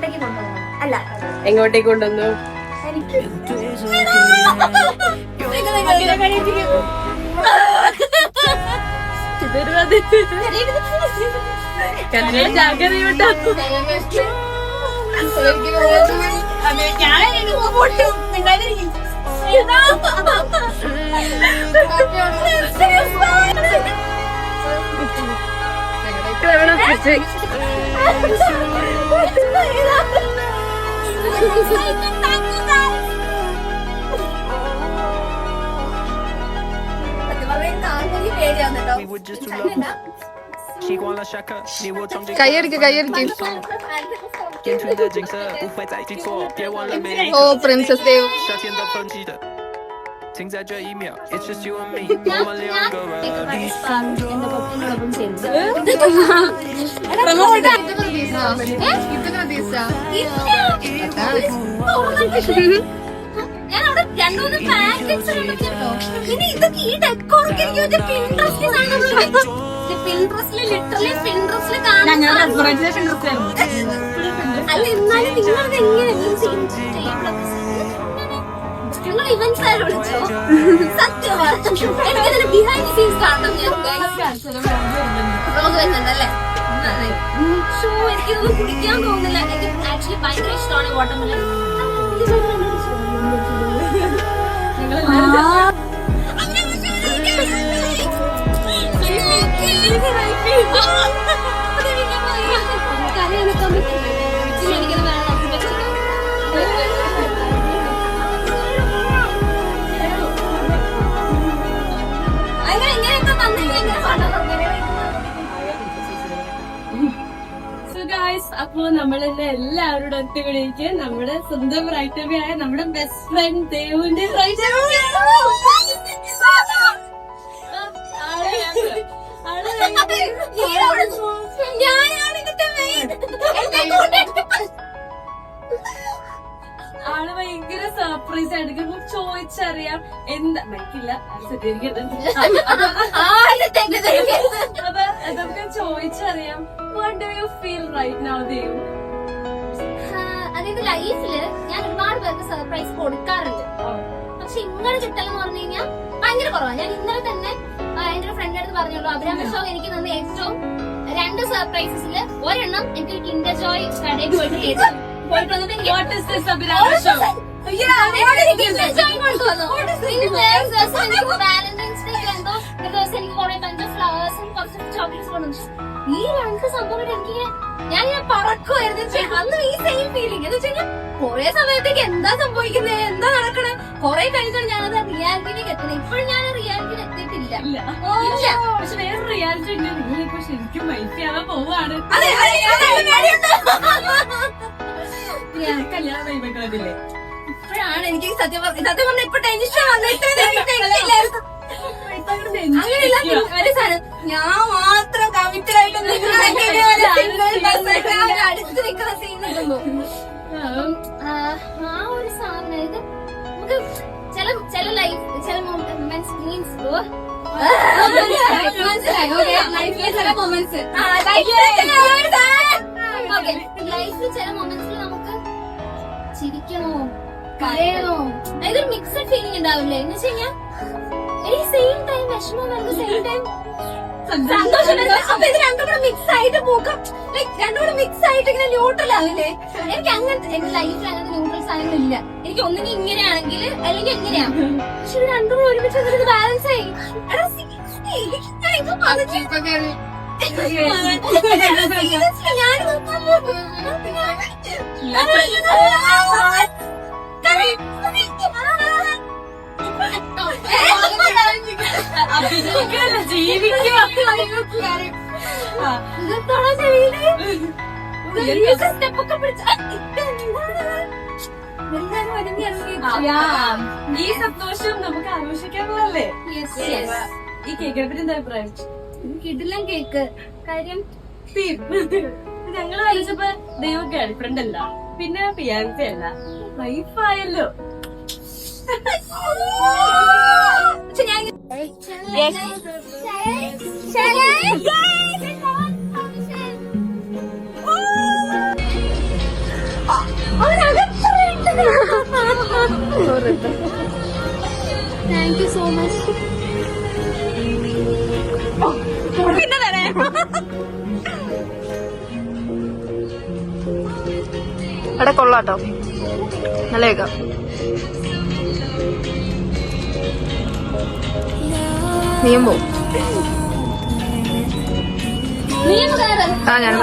അങ്ങോട്ടേക്ക് കൊണ്ടുവന്നു. അല്ല, എങ്ങോട്ടേക്ക് കൊണ്ടുവന്നു? കയ്യടിക്ക് ഓ പ്രിൻസസ് ദേവ്. ഞാൻ അവിടെ 2-3 പാക്കറ്റ്സ് കണ്ടിട്ടോ. പിന്നെ ഇതൊക്കെ ഈ ഡെക്കോറൊക്കെ എനിക്ക് പിൻട്രസ്റ്റില് ലിറ്ററലി പിൻട്രസ്റ്റില് കാണാൻ. അല്ല, എന്നാലും നിങ്ങളത് എങ്ങനെ നിങ്ങൾ ഇവന്റ്സ് ആരും വിളിച്ചോ? സത്യമാണ്. എനിക്കതിന് ബിഹൈൻഡ് സീൻസ് കാണണം. റോസ് വരുന്നുണ്ടല്ലേ? ഷോ എനിക്കിതൊന്നും കുടിക്കാൻ തോന്നുന്നില്ല. എനിക്ക് ആക്ച്വലി ഭയങ്കര ഇഷ്ടമാണ് വാട്ടർമെലൺ. അപ്പൊ നമ്മളെന്നെ എല്ലാവരോടും ഒത്തുകൂടിയിട്ട് നമ്മുടെ സ്വന്തം റൈറ്റവിയായ നമ്മുടെ ബെസ്റ്റ് ഫ്രണ്ട് ദേവുവിന്റെ ആള് ഭയങ്കര സർപ്രൈസ് ആയിട്ട് ചോദിച്ചറിയാം എന്താ മൈക്കില്ല അപ്പൊ അതൊക്കെ ചോദിച്ചറിയാം. What do you feel right now, Dev? അതായത് ലൈഫില് ഞാൻ ഒരുപാട് പേർക്ക് സർപ്രൈസ് കൊടുക്കാറുണ്ട്. പക്ഷെ ഇങ്ങനെ കിട്ടലെന്ന് പറഞ്ഞു കഴിഞ്ഞാൽ ഭയങ്കര കുറവാണ്. ഞാൻ ഇന്നലെ തന്നെ എന്റെ ഒരു ഫ്രണ്ട് അടുത്ത് പറഞ്ഞുള്ളൂ, അഭിരാമ ഷോ എനിക്ക് തന്ന ഏറ്റവും 2 സർപ്രൈസസിൽ ഒരെണ്ണം എനിക്ക് കിൻഡർ ജോയ് കടയിൽ പോയിട്ട് വന്നിട്ട് വാലന്റൈൻസ് ഡേ എന്തോ ദിവസം എനിക്ക് കുറെ ബഞ്ച് ഓഫ് ഫ്ലവേഴ്സും കുറച്ച് ചോക്ലേറ്റ്സ് കൊണ്ടുവന്നു. ഈ 2 സംഭവം എനിക്ക് ഞാൻ പറക്കുമായിരുന്നു. അന്ന് ഈ സെയിം ഫീലിംഗ് എന്ന് വെച്ചാൽ കുറെ സമയത്തേക്ക് എന്താ സംഭവിക്കുന്നത്, എന്താ നടക്കണേ, കുറെ കഴിഞ്ഞാൽ ഞാനത് റിയാലിറ്റിയിലേക്ക് എത്തുന്നത്. ഇപ്പോഴും ഞാൻ റിയാലിറ്റിയിൽ എത്തിയിട്ടില്ല. പക്ഷെ വേറെ റിയാലിറ്റി ഉണ്ട്. നിങ്ങളിപ്പോ ശരിക്കും വൈഫിയാവാൻ പോവാണ്. കല്യാണം കഴിയുമ്പോഴല്ലേ ഇപ്പോഴാണ് എനിക്ക് സത്യം പറഞ്ഞ ഇപ്പൊ ടെൻഷൻ വന്നിട്ട് ഞാൻ മാത്രം കമ്മിറ്റഡായിട്ട് അടുത്ത് നിൽക്കുന്ന സീൻ കിട്ടുമ്പോ ആ ഒരു സാധനം ഇത് നമുക്ക് ചില ലൈഫ് ചില മൊമെന്റ്സ് മീൻസ് ലൈഫിലെ ചില മൊമെന്റ്സ് ലൈഫിൽ ചില മൊമെന്റ്സിൽ നമുക്ക് ചിരിക്കണോ കരയണോ, അതായത് ഒരു മിക്സഡ് ഫീലിംഗ് ഉണ്ടാവില്ലേ എന്ന് വെച്ച് കഴിഞ്ഞാൽ എനിക്ക് സെയിം ടൈം വിഷമം വരുന്നത് സെയിം ടൈം സന്തോഷം. അപ്പൊ ഇത് രണ്ടും കൂടെ മിക്സ് ആയിട്ട് പോക്കാം, ലൈക് രണ്ടും കൂടെ മിക്സ് ആയിട്ട് ഇങ്ങനെ ന്യൂട്രൽ ആവില്ലേ. എനിക്ക് അങ്ങനത്തെ എന്റെ ലൈഫിൽ അങ്ങനത്തെ ന്യൂട്രൽ സാധനങ്ങളില്ല. എനിക്ക് ഒന്നെങ്കിൽ ഇങ്ങനെയാണെങ്കിൽ അല്ലെങ്കിൽ എങ്ങനെയാണ്. പക്ഷെ ഇത് രണ്ടും കൂടെ ഒരുമിച്ച് ഇത് ബാലൻസ് ആയി. ഈ സന്തോഷം നമുക്ക് ആഘോഷിക്കാനുള്ളതല്ലേ. ഈ കേക്കിനെ പറ്റി എന്താ അഭിപ്രായം? കിടിലൻ കേക്ക്. കാര്യം ഞങ്ങള് കഴിച്ചപ്പോ ദൈവം ഗേൾഫ്രണ്ട് അല്ല, പിന്നെ ഫിയാൻസി അല്ല, വൈഫായല്ലോ. Thank you so much. അവിടെ കൊള്ളാട്ടോ, നല്ല കേക്കാം. നീയും പോ. ഞാൻ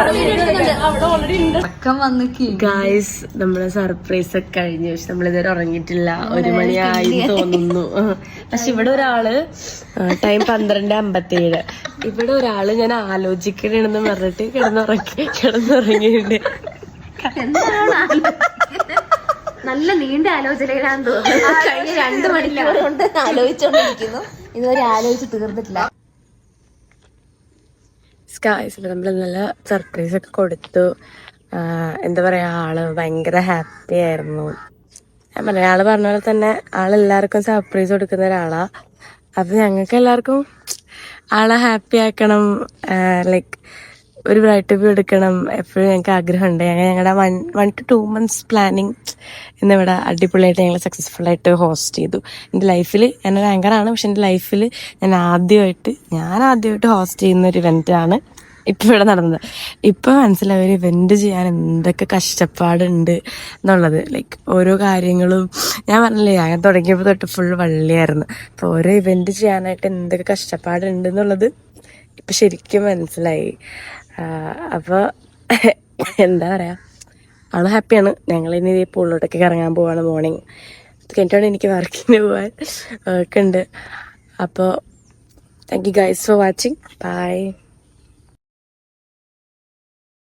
ഗായ്സ് നമ്മളെ സർപ്രൈസ് ഒക്കെ കഴിഞ്ഞു. പക്ഷെ നമ്മളിതുവരെ ഉറങ്ങിയിട്ടില്ല. 1 മണിയായി തോന്നുന്നു. പക്ഷെ ഇവിടെ ഒരാള് ടൈം 12:57. ഇവിടെ ഒരാള് ഞാൻ ആലോചിക്കണെന്ന് പറഞ്ഞിട്ട് കിടന്നുറങ്ങിയിട്ടുണ്ട്. നല്ല നീണ്ട ആലോചനയിലാന്ന് തോന്നുന്നു. കഴിഞ്ഞ 2 മണിക്കൂർ കൊണ്ട് ആലോചിച്ചോണ്ടിരിക്കുന്നു. ഇതുവരെ ആലോചിച്ച് തീർന്നിട്ടില്ല. നമ്മള് നല്ല സർപ്രൈസ് ഒക്കെ കൊടുത്തു. എന്താ പറയാ, ആള് ഭയങ്കര ഹാപ്പി ആയിരുന്നു. ഞാൻ പറഞ്ഞ ആള് പറഞ്ഞ പോലെ തന്നെ ആളെല്ലാവർക്കും സർപ്രൈസ് കൊടുക്കുന്ന ഒരാളാ. അപ്പൊ ഞങ്ങൾക്ക് എല്ലാവർക്കും ആളെ ഹാപ്പി ആക്കണം, ലൈക്ക് ഒരു ബ്രൈറ്റ് ബി എടുക്കണം എപ്പോഴും ഞങ്ങൾക്ക് ആഗ്രഹമുണ്ട്. ഞങ്ങളുടെ 1 to 2 months പ്ലാനിങ് ഇന്നിവിടെ അടിപൊളിയായിട്ട് ഞങ്ങൾ സക്സസ്ഫുൾ ആയിട്ട് ഹോസ്റ്റ് ചെയ്തു. എൻ്റെ ലൈഫിൽ ഞാനൊരു ആങ്കറാണ്, പക്ഷെ എൻ്റെ ലൈഫിൽ ഞാൻ ആദ്യമായിട്ട് ഹോസ്റ്റ് ചെയ്യുന്ന ഒരു ഇവൻ്റാണ് ഇപ്പം ഇവിടെ നടന്നത്. ഇപ്പം മനസ്സിലായി ഒരു ഇവന്റ് ചെയ്യാൻ എന്തൊക്കെ കഷ്ടപ്പാടുണ്ട് എന്നുള്ളത്. ലൈക്ക് ഓരോ കാര്യങ്ങളും ഞാൻ പറഞ്ഞില്ലേ, ഞാൻ തുടങ്ങിയപ്പോൾ തൊട്ട് ഫുൾ വള്ളിയായിരുന്നു. അപ്പോൾ ഓരോ ഇവന്റ് ചെയ്യാനായിട്ട് എന്തൊക്കെ കഷ്ടപ്പാടുണ്ട് എന്നുള്ളത് ഇപ്പം ശരിക്കും മനസ്സിലായി. അപ്പോൾ എന്താ പറയുക, ആള് ഹാപ്പിയാണ്. ഞങ്ങളിനി പൂളിലോട്ടൊക്കെ ഇറങ്ങാൻ പോവാണ്. മോർണിംഗ് കഴിഞ്ഞിട്ടാണ് എനിക്ക് വർക്കിന് പോകാൻ വർക്കുണ്ട്. അപ്പോൾ thank you guys for watching. By.